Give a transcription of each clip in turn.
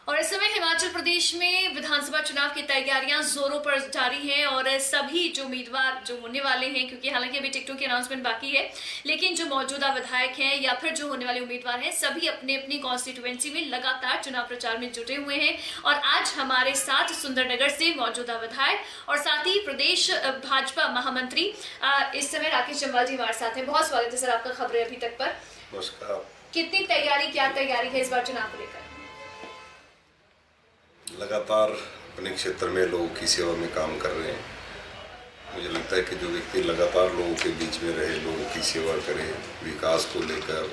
और इस समय हिमाचल प्रदेश में विधानसभा चुनाव की तैयारियां जोरों पर जारी हैं और सभी जो उम्मीदवार जो होने वाले हैं, क्योंकि हालांकि अभी टिकटों की अनाउंसमेंट बाकी है, लेकिन जो मौजूदा विधायक हैं या फिर जो होने वाले उम्मीदवार हैं, सभी अपने अपनी कॉन्स्टिट्यूएंसी में लगातार चुनाव प्रचार में जुटे हुए हैं। और आज हमारे साथ सुंदरनगर से मौजूदा विधायक और साथ ही प्रदेश भाजपा महामंत्री इस समय राकेश जम्वाल जी हमारे साथ हैं। बहुत स्वागत है सर आपका खबरें अभी तक पर। नमस्कार। कितनी तैयारी, क्या तैयारी है इस बार चुनाव को लेकर? लगातार अपने क्षेत्र में लोगों की सेवा में काम कर रहे हैं। मुझे लगता है कि जो व्यक्ति लगातार लोगों के बीच में रहे, लोगों की सेवा करे, विकास को लेकर,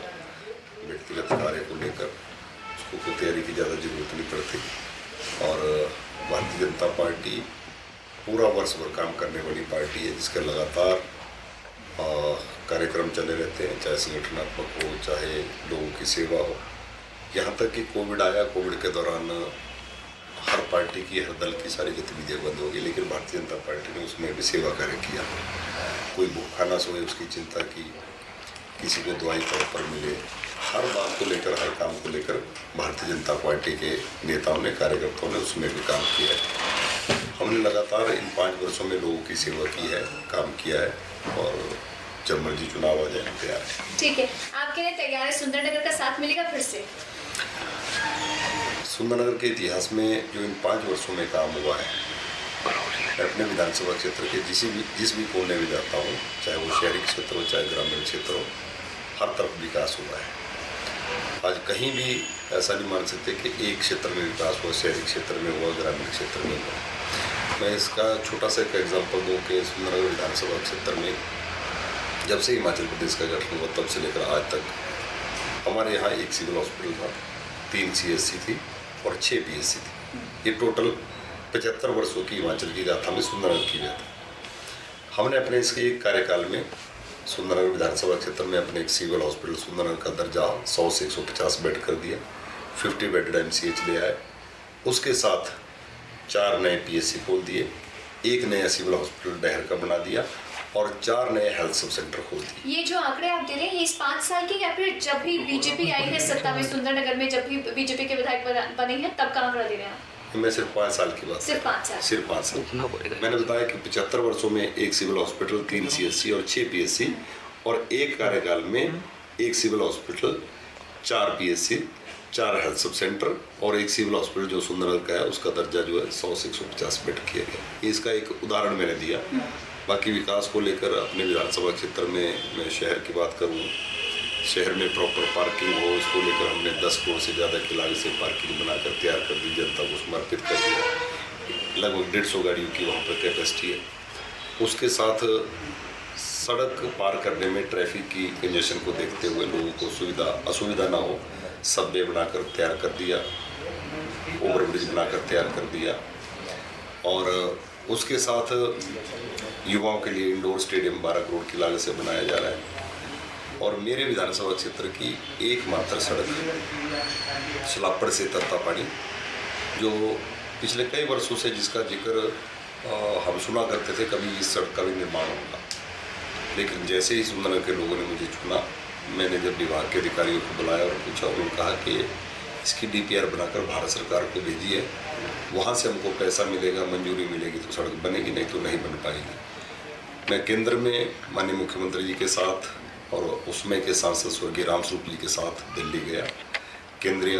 व्यक्तिगत कार्य को लेकर, उसको कोई तैयारी की ज़्यादा जरूरत नहीं पड़ती। और भारतीय जनता पार्टी पूरा वर्ष भर काम करने वाली पार्टी है, जिसके लगातार कार्यक्रम चले रहते हैं, चाहे संगठनात्मक हो, चाहे लोगों की सेवा हो। यहाँ तक कि कोविड आया, कोविड के दौरान हर पार्टी की, हर दल की सारी गतिविधियां बंद हो गई, लेकिन भारतीय जनता पार्टी ने उसमें भी सेवा कार्य किया। कोई भूखा ना सोए उसकी चिंता की, किसी को दवाई तौर पर मिले, हर बात को लेकर, हर काम को लेकर भारतीय जनता पार्टी के नेताओं ने, कार्यकर्ताओं ने उसमें भी काम किया है। हमने लगातार इन 5 वर्षों में लोगों की सेवा की है, काम किया है, और जब मर्जी चुनाव आ जाए तैयार है। ठीक है, आपके लिए तैयार है? सुंदरनगर का साथ मिलेगा फिर से? सुंदरनगर के इतिहास में जो इन 5 वर्षों में काम हुआ है, मैं अपने विधानसभा क्षेत्र के जिस भी कोने में जाता हूँ, चाहे वो शहरी क्षेत्र हो, चाहे ग्रामीण क्षेत्र हो, हर तरफ विकास हुआ है। आज कहीं भी ऐसा नहीं मान सकते कि एक क्षेत्र में विकास हुआ, शहरी क्षेत्र में हुआ, ग्रामीण क्षेत्र में हुआ। मैं इसका छोटा सा एक एग्जाम्पल दूँ कि सुंदरनगर विधानसभा क्षेत्र में जब से हिमाचल प्रदेश का गठन हुआ तब से लेकर आज तक हमारे यहाँ एक सिविल हॉस्पिटल था, 3 CSC थी और 6 PSC थी। ये टोटल 75 वर्षों की हिमाचल की गाथा में सुंदरनगर की गाथा। हमने अपने इसके एक कार्यकाल में सुंदरनगर विधानसभा क्षेत्र में अपने एक सिविल हॉस्पिटल सुंदरनगर का दर्जा 100 से 150 बेड कर दिया, 50 बेडेड MCH ले आए। उसके साथ 4 नए PSC खोल दिए, एक नया सिविल हॉस्पिटल डहर का बना दिया और 4 नए हेल्थ सब सेंटर खोल दिए। ये जो आंकड़े आप दे रहे हैं, ये इस 5 साल के या फिर जब भी बीजेपी आई है सत्ता में सुंदरनगर में, जब भी बीजेपी के विधायक बने हैं तब का आंकड़ा दे रहे हैं? मैं सिर्फ 5 साल की बात, सिर्फ 5 साल, सिर्फ 5 साल। मैंने बताया कि 75 वर्षों में एक सिविल हॉस्पिटल, 3 CSC और 6 PSC, और एक कार्यकाल में एक civil hospital, 4 PSC, 4 health sub centre और एक सिविल हॉस्पिटल जो सुंदरनगर का है उसका दर्जा जो है 100 से 150 बेड किया गया। ये इसका एक उदाहरण मैंने दिया। बाकी विकास को लेकर अपने विधानसभा क्षेत्र में मैं शहर की बात करूँ, शहर में प्रॉपर पार्किंग हो, इसको लेकर हमने 10 करोड़ से ज़्यादा की लागत से पार्किंग बनाकर तैयार कर दी, जनता को समर्पित कर दिया। लगभग 150 गाड़ियों की वहाँ पर कैपेसिटी है। उसके साथ सड़क पार करने में ट्रैफिक की कंजेशन को देखते हुए लोगों को असुविधा ना हो, सबवे बनाकर तैयार कर दिया, ओवरब्रिज बनाकर तैयार कर दिया। और उसके साथ युवाओं के लिए इंडोर स्टेडियम 12 करोड़ की लागत से बनाया जा रहा है। और मेरे विधानसभा क्षेत्र की एकमात्र सड़क सलापड़ से तत्तापानी, जो पिछले कई वर्षों से जिसका जिक्र हम सुना करते थे, कभी इस सड़क का भी निर्माण होगा, लेकिन जैसे ही सुंदरनगर के लोगों ने मुझे चुना, मैंने जब विभाग के अधिकारियों को बुलाया और पूछा, उन्होंने कहा कि इसकी DPR बनाकर भारत सरकार को भेजी है, वहाँ से हमको पैसा मिलेगा, मंजूरी मिलेगी तो सड़क बनेगी, नहीं तो नहीं बन पाएगी। मैं केंद्र में माननीय मुख्यमंत्री जी के साथ और उसमें के सांसद स्वर्गीय रामस्वरूप जी के साथ दिल्ली गया, केंद्रीय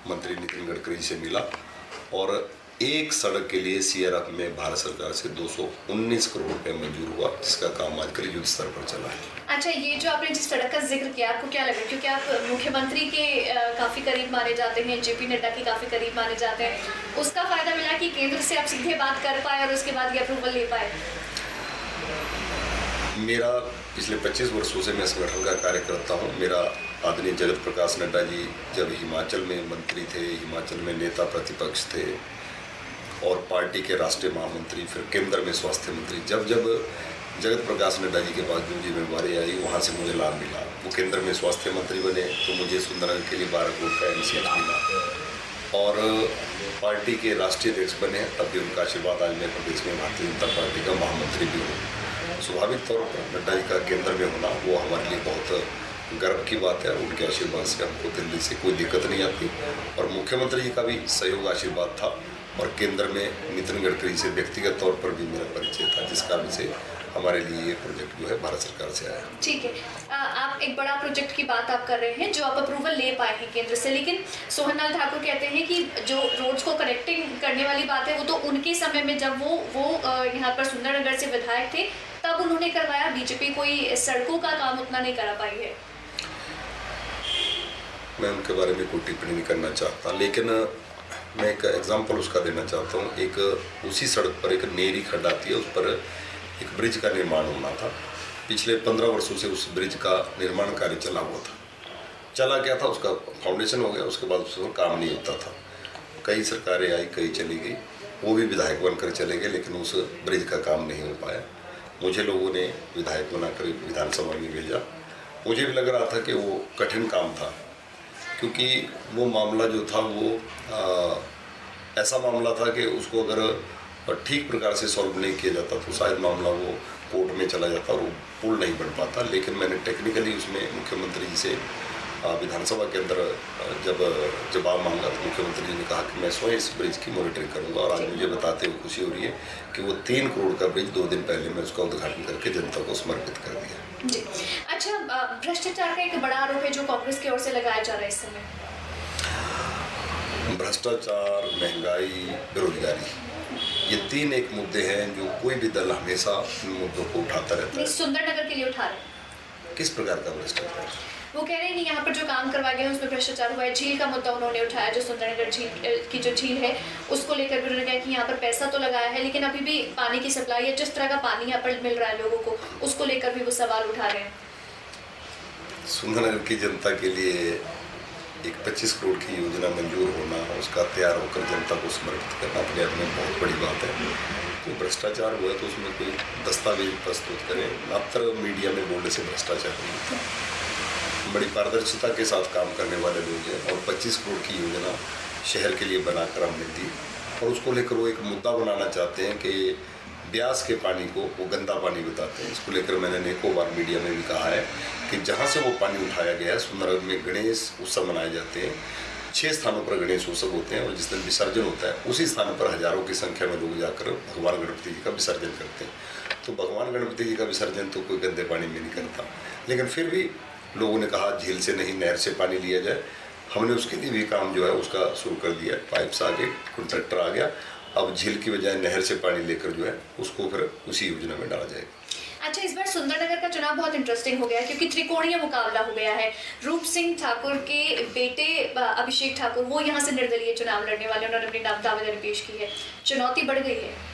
मंत्री नितिन गडकरी जी से मिला और एक सड़क के लिए CRF में भारत सरकार से 219 करोड़ रुपये मंजूर हुआ, जिसका काम आजकल युद्ध स्तर पर चला है। अच्छा, ये जो आपने जिस सड़क का जिक्र किया, आपको क्या लगा, क्योंकि आप मुख्यमंत्री के काफ़ी करीब माने जाते हैं, JP नड्डा के काफ़ी करीब माने जाते हैं, उसका फायदा मिला कि केंद्र से आप सीधे बात कर पाए और उसके बाद ये अप्रूवल ले पाए? मेरा पिछले 25 वर्षों से मैं संगठन का कार्य करता हूँ। मेरा आदरणीय जगत प्रकाश नड्डा जी जब हिमाचल में मंत्री थे, हिमाचल में नेता प्रतिपक्ष थे और पार्टी के राष्ट्रीय महामंत्री, फिर केंद्र में स्वास्थ्य मंत्री, जब जगत प्रकाश नड्डा जी के पास जो जिम्मेवारी आई वहाँ से मुझे लाभ मिला। वो केंद्र में स्वास्थ्य मंत्री बने तो मुझे सुंदरनगर के लिए 12 करोड़ का MCH मिला, और पार्टी के राष्ट्रीय अध्यक्ष बने तब भी उनका आशीर्वाद आज मैं प्रदेश में भारतीय जनता पार्टी का महामंत्री भी हूँ। स्वाभाविक तौर पर नड्डा जी का केंद्र में होना वो हमारे लिए बहुत गर्व की बात है। उनके आशीर्वाद से हमको दिल्ली से कोई दिक्कत नहीं आती और मुख्यमंत्री जी का भी सहयोग आशीर्वाद था और केंद्र में नितिन गडकरी से व्यक्तिगत तौर पर भी मेरा परिचय था, जिस कारण से हमारे लिए ये प्रोजेक्ट जो है भारत सरकार से आया। ठीक है, आप एक बड़ा प्रोजेक्ट की बात आप कर रहे हैं जो आप अप्रूवल ले पाए हैं केंद्र से, लेकिन सोहनलाल ठाकुर कहते हैं कि जो रोड्स को कनेक्टिंग करने वाली बात है वो तो उनके समय में जब वो यहाँ पर सुंदरनगर से विधायक थे तब उन्होंने करवाया, बीजेपी कोई सड़कों का काम उतना नहीं करा पाई है। मैं उनके बारे में कोई टिप्पणी नहीं करना चाहता, लेकिन मैं एक एग्जाम्पल उसका देना चाहता हूँ। एक उसी सड़क पर एक नेरी खड्ड आती है, उस पर एक ब्रिज का निर्माण होना था। पिछले 15 वर्षों से उस ब्रिज का निर्माण कार्य चला हुआ था, चला गया था, उसका फाउंडेशन हो गया, उसके बाद उस पर काम नहीं होता था। कई सरकारें आई, कई चली गई, वो भी विधायक बनकर चले गए, लेकिन उस ब्रिज का काम नहीं हो पाया। मुझे लोगों ने विधायक बनाकर विधानसभा में भेजा। मुझे भी लग रहा था कि वो कठिन काम था, क्योंकि वो मामला जो था वो ऐसा मामला था कि उसको अगर ठीक प्रकार से सॉल्व नहीं किया जाता तो शायद मामला वो कोर्ट में चला जाता और वो पुल नहीं बन पाता। लेकिन मैंने टेक्निकली उसमें मुख्यमंत्री जी से विधानसभा के अंदर जब जवाब मांगा तो मुख्यमंत्री जी ने कहा कि मैं स्वयं इस ब्रिज की मॉनिटरिंग करूंगा और आज मुझे बताते हुए खुशी हो रही है कि वो 3 करोड़ का ब्रिज 2 दिन पहले मैं उसका उद्घाटन करके जनता को समर्पित कर दिया। जी, अच्छा, भ्रष्टाचार का एक बड़ा आरोप है जो कांग्रेस की ओर से लगाया जा रहा है इस समय। भ्रष्टाचार, महंगाई, बेरोजगारी, ये 3 एक मुद्दे हैं जो कोई भी दल हमेशा इन मुद्दों को उठाता रहता है। सुंदरनगर के लिए उठा रहे हैं। किस प्रकार का भ्रष्टाचार? वो कह रहे हैं कि यहाँ पर जो काम करवाया गया है उसमें भ्रष्टाचार हुआ है। झील का मुद्दा उन्होंने उठाया, जो सुंदरनगर झील की जो झील है उसको लेकर भी उन्होंने कहा कि यहाँ पर पैसा तो लगाया है लेकिन अभी भी पानी की सप्लाई या जिस तरह का पानी यहाँ पर मिल रहा है लोगों को, उसको लेकर भी वो सवाल उठा रहे हैं। सुंदरनगर की जनता के लिए एक 25 करोड़ की योजना मंजूर होना, उसका तैयार होकर जनता को समर्पित करना अपने आप में बहुत बड़ी बात है। तो भ्रष्टाचार हुआ तो उसमें कोई दस्तावेज प्रस्तुत करें, मात्र मीडिया में बोलने से भ्रष्टाचार नहीं होता। बड़ी पारदर्शिता के साथ काम करने वाले लोग हैं और 25 करोड़ की योजना शहर के लिए बनाकर हमने दी और उसको लेकर वो एक मुद्दा बनाना चाहते हैं कि ब्यास के पानी को वो गंदा पानी बताते हैं। इसको लेकर मैंने अनेकों बार मीडिया में भी कहा है कि जहाँ से वो पानी उठाया गया है, सुंदरनगर में गणेश उत्सव मनाए जाते हैं। 6 स्थानों पर गणेश उत्सव होते हैं और जिस दिन विसर्जन होता है उसी स्थान पर हजारों की संख्या में लोग जाकर भगवान गणपति जी का विसर्जन करते हैं। तो भगवान गणपति जी का विसर्जन तो कोई गंदे पानी में नहीं करता, लेकिन फिर भी लोगों ने कहा झील से नहीं नहर से पानी लिया जाए। हमने उसके लिए भी काम जो है उसका शुरू कर दिया, पाइप से आगे कॉन्ट्रैक्टर आ गया। अब झील की बजाय नहर से पानी लेकर जो है उसको फिर उसी योजना में डाला जाएगा। अच्छा, इस बार सुंदरनगर का चुनाव बहुत इंटरेस्टिंग हो गया है क्योंकि त्रिकोणीय मुकाबला हो गया है। रूप सिंह ठाकुर के बेटे अभिषेक ठाकुर वो यहाँ से निर्दलीय चुनाव लड़ने वाले, उन्होंने अपनी दावेदारी पेश की है। चुनौती बढ़ गई है।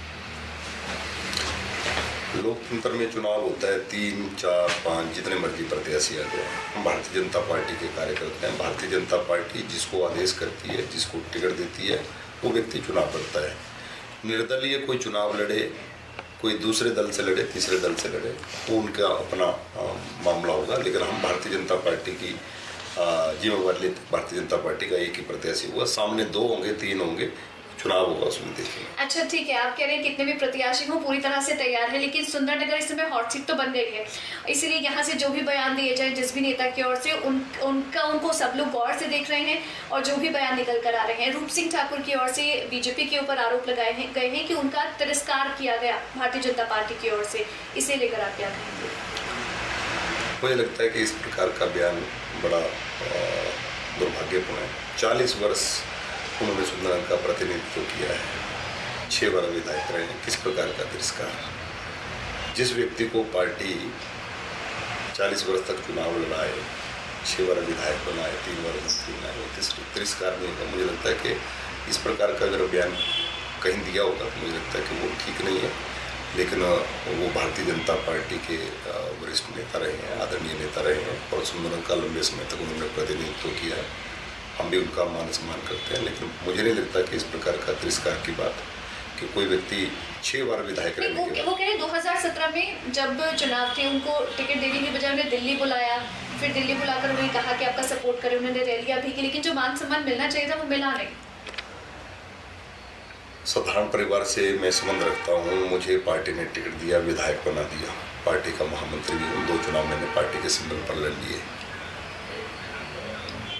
लोकतंत्र में चुनाव होता है 3, 4, 5 जितने मर्जी प्रत्याशी आ गए। हम भारतीय जनता पार्टी के कार्यकर्ता हैं। भारतीय जनता पार्टी जिसको आदेश करती है, जिसको टिकट देती है, वो व्यक्ति चुनाव लड़ता है। निर्दलीय कोई चुनाव लड़े, कोई दूसरे दल से लड़े, तीसरे दल से लड़े, वो उनका अपना मामला होगा। लेकिन हम भारतीय जनता पार्टी की जिम्मेवारी लेते, भारतीय जनता पार्टी का एक ही प्रत्याशी हुआ, सामने 2 होंगे, 3 होंगे, चुनाव होगा, उसमें देखिए। अच्छा, ठीक है, आप कह रहे हैं कितने भी प्रत्याशी हो पूरी तरह से तैयार है, लेकिन सुंदरनगर इस समय हॉट सीट तो बन गई है, इसीलिए यहाँ से जो भी बयान दिए जाए जिस भी नेता की ओर से उनको सब लोग गौर से देख रहे हैं और जो भी बयान निकल कर आ रहे हैं। रूप सिंह ठाकुर की ओर से बीजेपी के ऊपर आरोप लगाए गए हैं कि उनका तिरस्कार किया गया भारतीय जनता पार्टी की ओर से, इसे लेकर आप क्या कहेंगे? मुझे लगता है कि इस प्रकार का बयान बड़ा दुर्भाग्यपूर्ण है। 40 वर्ष उन्होंने सुंदरनगर का प्रतिनिधित्व किया है, 6 बार विधायक रहे हैं। किस प्रकार का तिरस्कार? जिस व्यक्ति को पार्टी 40 वर्ष तक चुनाव लड़ाए, 6 बार विधायक बनाए, 3 बार मंत्री बनाए, वो तिरस्कार नहीं होगा। मुझे लगता है कि इस प्रकार का अगर बयान कहीं दिया होगा तो मुझे लगता है कि वो ठीक नहीं है। लेकिन वो भारतीय जनता पार्टी के वरिष्ठ नेता रहे हैं, आदरणीय नेता रहे हैं और सुंदरनगर का लंबे समय तक उन्होंने प्रतिनिधित्व किया है। हम भी उनका मान सम्मान करते हैं, लेकिन मुझे नहीं लगता कि इस प्रकार का तिरस्कार की बात कि कोई व्यक्ति 6 बार विधायक रहने के बाद। वो कह रहे 2017 में जब चुनाव थे उनको टिकट देने की बजाय उन्हें दिल्ली बुलाया, फिर दिल्ली बुलाकर उन्हें कहा कि आपका सपोर्ट करें, उन्होंने रैलियां भी की, लेकिन जो मान सम्मान मिलना चाहिए था वो मिला नहीं। साधारण परिवार से मैं संबंध रखता हूँ, मुझे पार्टी ने टिकट दिया, विधायक बना दिया, पार्टी का महामंत्री भी हूँ, 2 चुनाव मैंने पार्टी के सिंबल पर लड़ लिए।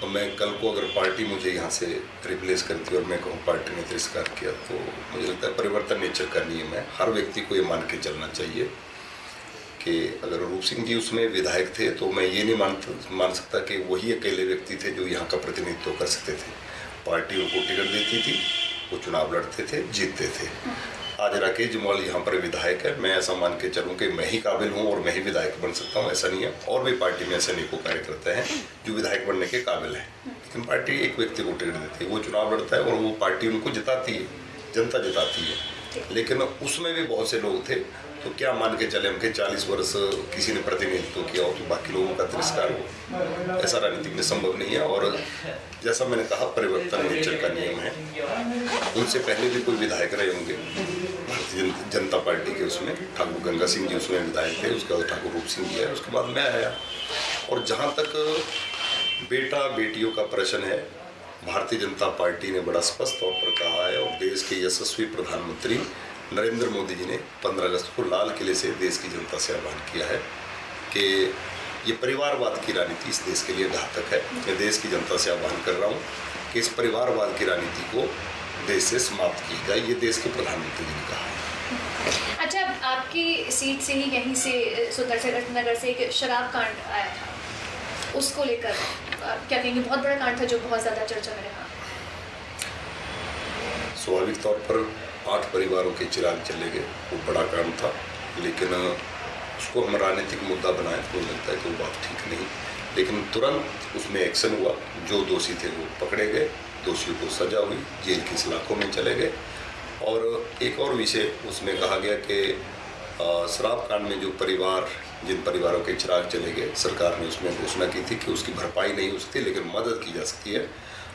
तो मैं कल को अगर पार्टी मुझे यहाँ से रिप्लेस करती और मैं कहूँ पार्टी ने तिरस्कार किया, तो मुझे लगता है परिवर्तन नेचर का नियम है। हर व्यक्ति को ये मान के चलना चाहिए कि अगर रूप सिंह जी उसमें विधायक थे तो मैं ये नहीं मान सकता कि वही अकेले व्यक्ति थे जो यहाँ का प्रतिनिधित्व कर सकते थे। पार्टी उनको टिकट देती थी, वो चुनाव लड़ते थे, जीतते थे। आज राकेश जम्वाल यहाँ पर विधायक है, मैं ऐसा मान के चलूँ कि मैं ही काबिल हूँ और मैं ही विधायक बन सकता हूँ, ऐसा नहीं है। और भी पार्टी में ऐसे अनेकों कार्यकर्ता हैं जो विधायक बनने के काबिल हैं, लेकिन पार्टी एक व्यक्ति को टिकट देती है, वो चुनाव लड़ता है और वो पार्टी उनको जिताती है, जनता जिताती है। लेकिन उसमें भी बहुत से लोग थे, तो क्या मान के चले हम कि 40 वर्ष किसी ने प्रतिनिधित्व किया हो तो बाकी लोगों का तिरस्कार हो, ऐसा राजनीति में संभव नहीं है। और जैसा मैंने कहा, परिवर्तन नेचर का नियम है। उनसे पहले भी कोई विधायक रहे होंगे भारतीय जनता पार्टी के, उसमें ठाकुर गंगा सिंह जी उसमें विधायक थे, उसके बाद ठाकुर रूप सिंह जी है, उसके बाद मैं आया। और जहाँ तक बेटा बेटियों का प्रश्न है, भारतीय जनता पार्टी ने बड़ा स्पष्ट तौर पर कहा है और देश के यशस्वी प्रधानमंत्री नरेंद्र मोदी जी ने 15 अगस्त को लाल किले से देश की जनता से आह्वान किया है कि ये परिवारवाद की राजनीति इस देश के लिए घातक है। मैं देश की जनता से आह्वान कर रहा हूँ कि इस परिवारवाद की राजनीति को देश से समाप्त की जाए, ये देश के प्रधानमंत्री जी ने कहा है। अच्छा, आपकी सीट से ही यहीं से सुंदर नगर से एक शराब कांड आया था, उसको लेकर क्या कहेंगे? बहुत बड़ा कांड था जो बहुत ज़्यादा चर्चा में रहा। स्वाभाविक तौर पर 8 परिवारों के चिराग चले गए, वो बड़ा कांड था, लेकिन उसको हम राजनीतिक मुद्दा बनाए तो लगता है कि वो बात ठीक नहीं। लेकिन तुरंत उसमें एक्शन हुआ, जो दोषी थे वो पकड़े गए, दोषियों को सजा हुई, जेल की सलाखों में चले गए। और एक और विषय उसमें कहा गया कि शराब कांड में जो परिवार, जिन परिवारों के चिराग चले गए, सरकार ने उसमें घोषणा की थी कि उसकी भरपाई नहीं हो सकती लेकिन मदद की जा सकती है।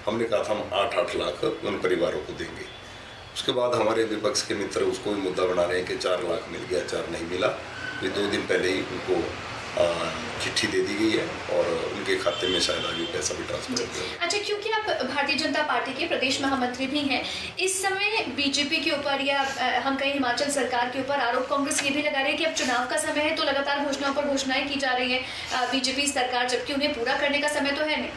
हमने कहा था हम 8-8 लाख उन परिवारों को देंगे। उसके बाद हमारे विपक्ष के मित्र उसको भी मुद्दा बना रहे हैं कि 4 लाख मिल गया, 4 नहीं मिला। ये 2 दिन पहले ही उनको चिट्ठी दे दी गई है और उनके खाते में शायद आगे पैसा भी ट्रांसफर कर दिया। अच्छा, क्योंकि आप भारतीय जनता पार्टी के प्रदेश महामंत्री भी हैं, इस समय बीजेपी के ऊपर या हम कहीं हिमाचल सरकार के ऊपर आरोप कांग्रेस ये भी लगा रही है कि अब चुनाव का समय है तो लगातार घोषणाओं पर घोषणाएं की जा रही है बीजेपी सरकार, जबकि उन्हें पूरा करने का समय तो है नहीं।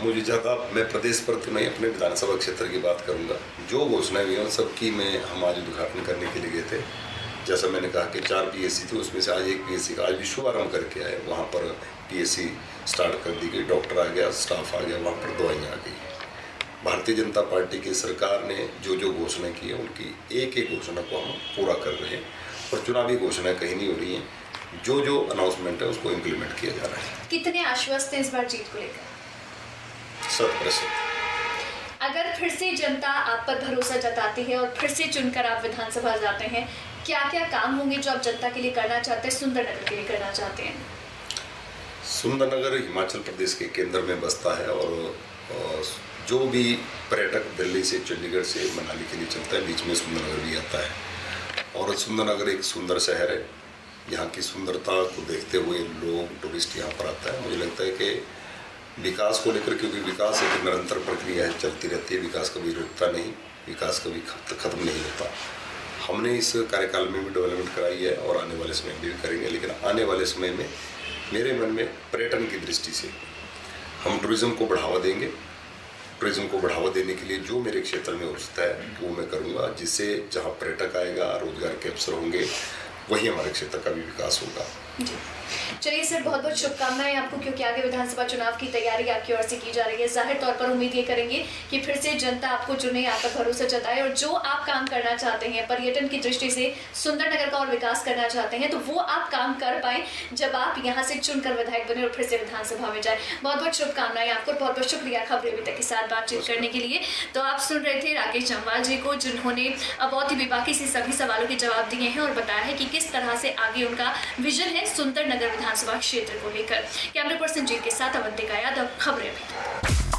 मुझे ज़्यादा, मैं प्रदेश पर तो नहीं, अपने विधानसभा क्षेत्र की बात करूंगा। जो घोषणाएं हुई हैं सबकी मैं हम आज उद्घाटन करने के लिए गए थे। जैसा मैंने कहा कि 4 PSC थी, उसमें से आज एक PSC का आज भी शुभारंभ करके आए। वहाँ पर PSC स्टार्ट कर दी गई, डॉक्टर आ गया, स्टाफ आ गया, वहाँ पर दवाइयाँ आ गई। भारतीय जनता पार्टी की सरकार ने जो जो घोषणा की है उनकी एक एक घोषणा को हम पूरा कर रहे हैं और चुनावी घोषणाएँ कहीं नहीं हो रही हैं। जो जो अनाउंसमेंट है उसको इम्प्लीमेंट किया जा रहा है। कितने आश्वस्त हैं इस बार जीत को लेकर? 100%। अगर फिर से जनता आप पर भरोसा जताती है और फिर से चुनकर आप विधानसभा जाते हैं, क्या क्या काम होंगे जो आप जनता के लिए करना चाहते हैं, सुंदरनगर के लिए करना चाहते हैं? सुंदरनगर हिमाचल प्रदेश के केंद्र में बसता है और जो भी पर्यटक दिल्ली से, चंडीगढ़ से मनाली के लिए चलता है, बीच में सुंदरनगर भी आता है। और सुंदरनगर एक सुंदर शहर है, यहाँ की सुंदरता को देखते हुए लोग, टूरिस्ट यहाँ पर आता है। मुझे लगता है कि विकास को लेकर, क्योंकि विकास एक निरंतर प्रक्रिया है, चलती रहती है, विकास कभी रुकता नहीं, विकास कभी खत्म नहीं होता। हमने इस कार्यकाल में भी डेवलपमेंट कराई है और आने वाले समय में भी करेंगे, लेकिन आने वाले समय में मेरे मन में पर्यटन की दृष्टि से हम टूरिज़्म को बढ़ावा देंगे। टूरिज़्म को बढ़ावा देने के लिए जो मेरे क्षेत्र में हो सकता है वो मैं करूँगा, जिससे जहाँ पर्यटक आएगा, रोजगार के अवसर होंगे, वहीं हमारे क्षेत्र का भी विकास होगा। जी, चलिए सर, बहुत बहुत शुभकामनाएं आपको, क्योंकि आगे विधानसभा चुनाव की तैयारी आपकी ओर से की जा रही है। जाहिर तौर पर उम्मीद ये करेंगे कि फिर से जनता आपको चुने, आप पर भरोसा जताए और जो आप काम करना चाहते हैं, पर्यटन की दृष्टि से सुंदरनगर का और विकास करना चाहते हैं, तो वो आप काम कर पाए जब आप यहाँ से चुनकर विधायक बने और फिर से विधानसभा में जाए। बहुत बहुत शुभकामनाएं आपको, बहुत बहुत शुक्रिया खबरें अभी तक के साथ बातचीत करने के लिए। तो आप सुन रहे थे राकेश जम्वाल जी को, जिन्होंने बहुत ही बेबाकी से सभी सवालों के जवाब दिए हैं और बताया है कि किस तरह से आगे उनका विजन है सुंदरनगर विधानसभा क्षेत्र को लेकर। कैमरा पर्सन जीत के साथ अवंतिका यादव, खबरें अभी।